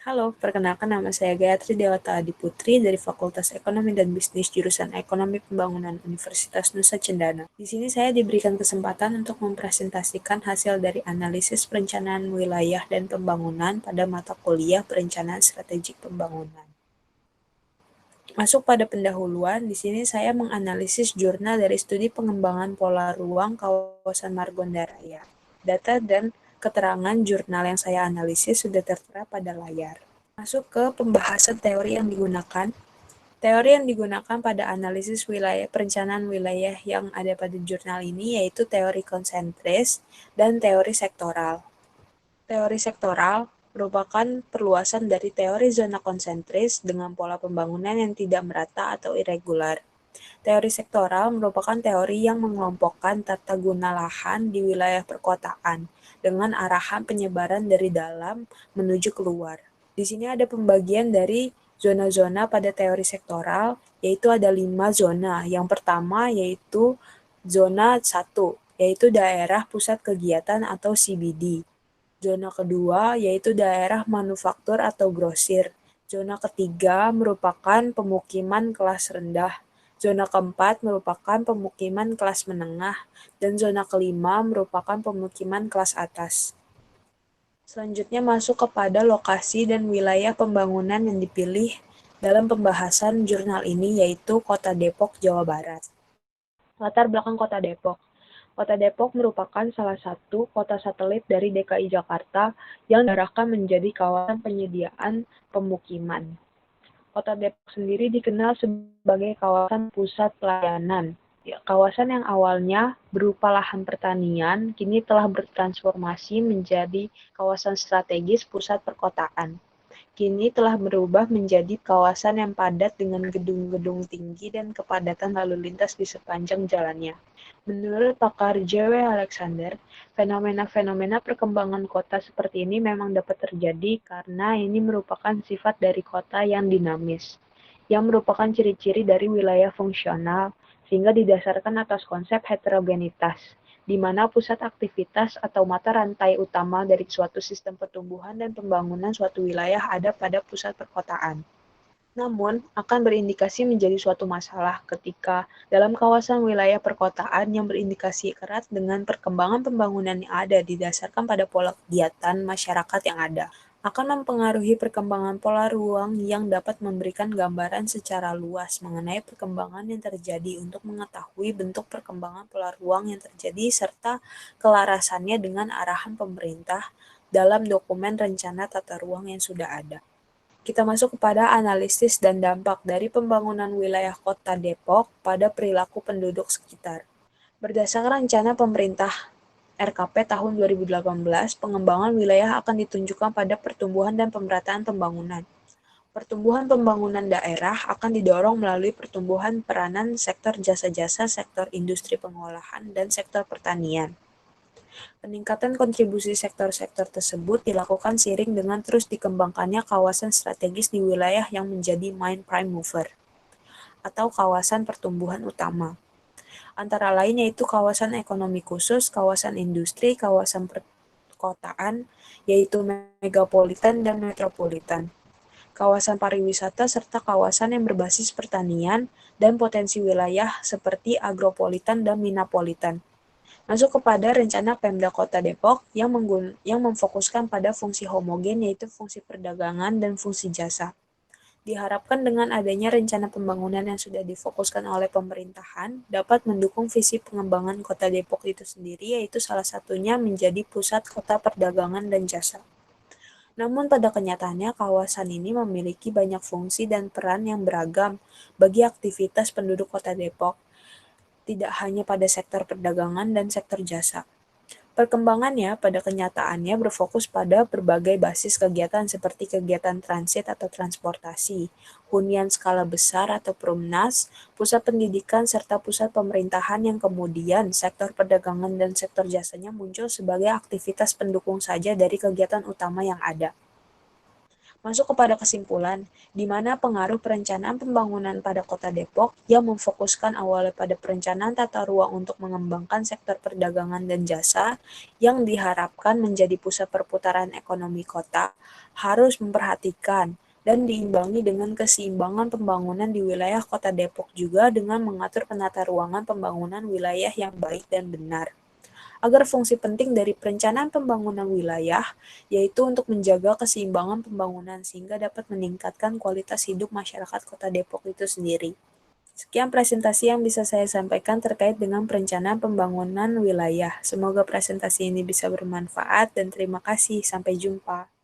Halo, perkenalkan nama saya Gayatri Dewata Adiputri dari Fakultas Ekonomi dan Bisnis jurusan Ekonomi Pembangunan Universitas Nusa Cendana. Di sini saya diberikan kesempatan untuk mempresentasikan hasil dari analisis perencanaan wilayah dan pembangunan pada mata kuliah Perencanaan Strategik Pembangunan. Masuk pada pendahuluan, di sini saya menganalisis jurnal dari studi pengembangan pola ruang kawasan Margonda Raya. Data dan keterangan jurnal yang saya analisis sudah tertera pada layar. Masuk ke pembahasan teori yang digunakan. Teori yang digunakan pada analisis wilayah perencanaan wilayah yang ada pada jurnal ini yaitu teori konsentris dan teori sektoral. Teori sektoral merupakan perluasan dari teori zona konsentris dengan pola pembangunan yang tidak merata atau irregular. Teori sektoral merupakan teori yang mengelompokkan tata guna lahan di wilayah perkotaan dengan arahan penyebaran dari dalam menuju keluar. Di sini ada pembagian dari zona-zona pada teori sektoral, yaitu ada 5 zona. Yang pertama yaitu zona 1, yaitu daerah pusat kegiatan atau CBD. Zona kedua yaitu daerah manufaktur atau grosir. Zona ketiga merupakan pemukiman kelas rendah. Zona keempat merupakan pemukiman kelas menengah. Dan zona kelima merupakan pemukiman kelas atas. Selanjutnya masuk kepada lokasi dan wilayah pembangunan yang dipilih dalam pembahasan jurnal ini yaitu Kota Depok, Jawa Barat. Latar belakang Kota Depok. Kota Depok merupakan salah satu kota satelit dari DKI Jakarta yang diarahkan menjadi kawasan penyediaan pemukiman. Kota Depok sendiri dikenal sebagai kawasan pusat pelayanan. Kawasan yang awalnya berupa lahan pertanian, kini telah bertransformasi menjadi kawasan strategis pusat perkotaan. Kini telah berubah menjadi kawasan yang padat dengan gedung-gedung tinggi dan kepadatan lalu lintas di sepanjang jalannya. Menurut pakar J.W. Alexander, fenomena-fenomena perkembangan kota seperti ini memang dapat terjadi karena ini merupakan sifat dari kota yang dinamis, yang merupakan ciri-ciri dari wilayah fungsional, sehingga didasarkan atas konsep heterogenitas, di mana pusat aktivitas atau mata rantai utama dari suatu sistem pertumbuhan dan pembangunan suatu wilayah ada pada pusat perkotaan. Namun, akan berindikasi menjadi suatu masalah ketika dalam kawasan wilayah perkotaan yang berindikasi erat dengan perkembangan pembangunan yang ada didasarkan pada pola kegiatan masyarakat yang ada, akan mempengaruhi perkembangan pola ruang yang dapat memberikan gambaran secara luas mengenai perkembangan yang terjadi untuk mengetahui bentuk perkembangan pola ruang yang terjadi serta kelarasannya dengan arahan pemerintah dalam dokumen rencana tata ruang yang sudah ada. Kita masuk kepada analisis dan dampak dari pembangunan wilayah Kota Depok pada perilaku penduduk sekitar. Berdasarkan rencana pemerintah RKP tahun 2018, pengembangan wilayah akan ditunjukkan pada pertumbuhan dan pemerataan pembangunan. Pertumbuhan pembangunan daerah akan didorong melalui pertumbuhan peranan sektor jasa-jasa, sektor industri pengolahan, dan sektor pertanian. Peningkatan kontribusi sektor-sektor tersebut dilakukan seiring dengan terus dikembangkannya kawasan strategis di wilayah yang menjadi main prime mover atau kawasan pertumbuhan utama. Antara lain yaitu kawasan ekonomi khusus, kawasan industri, kawasan perkotaan, yaitu megapolitan dan metropolitan, kawasan pariwisata serta kawasan yang berbasis pertanian dan potensi wilayah seperti agropolitan dan minapolitan. Masuk kepada rencana Pemda Kota Depok yang memfokuskan pada fungsi homogen yaitu fungsi perdagangan dan fungsi jasa. Diharapkan dengan adanya rencana pembangunan yang sudah difokuskan oleh pemerintahan dapat mendukung visi pengembangan Kota Depok itu sendiri yaitu salah satunya menjadi pusat kota perdagangan dan jasa. Namun pada kenyataannya kawasan ini memiliki banyak fungsi dan peran yang beragam bagi aktivitas penduduk Kota Depok, tidak hanya pada sektor perdagangan dan sektor jasa. Perkembangannya pada kenyataannya berfokus pada berbagai basis kegiatan seperti kegiatan transit atau transportasi, hunian skala besar atau Perumnas, pusat pendidikan serta pusat pemerintahan yang kemudian sektor perdagangan dan sektor jasanya muncul sebagai aktivitas pendukung saja dari kegiatan utama yang ada. Masuk kepada kesimpulan, di mana pengaruh perencanaan pembangunan pada Kota Depok yang memfokuskan awalnya pada perencanaan tata ruang untuk mengembangkan sektor perdagangan dan jasa yang diharapkan menjadi pusat perputaran ekonomi kota, harus memperhatikan dan diimbangi dengan keseimbangan pembangunan di wilayah Kota Depok juga dengan mengatur penata ruangan pembangunan wilayah yang baik dan benar agar fungsi penting dari perencanaan pembangunan wilayah, yaitu untuk menjaga keseimbangan pembangunan sehingga dapat meningkatkan kualitas hidup masyarakat Kota Depok itu sendiri. Sekian presentasi yang bisa saya sampaikan terkait dengan perencanaan pembangunan wilayah. Semoga presentasi ini bisa bermanfaat dan terima kasih. Sampai jumpa.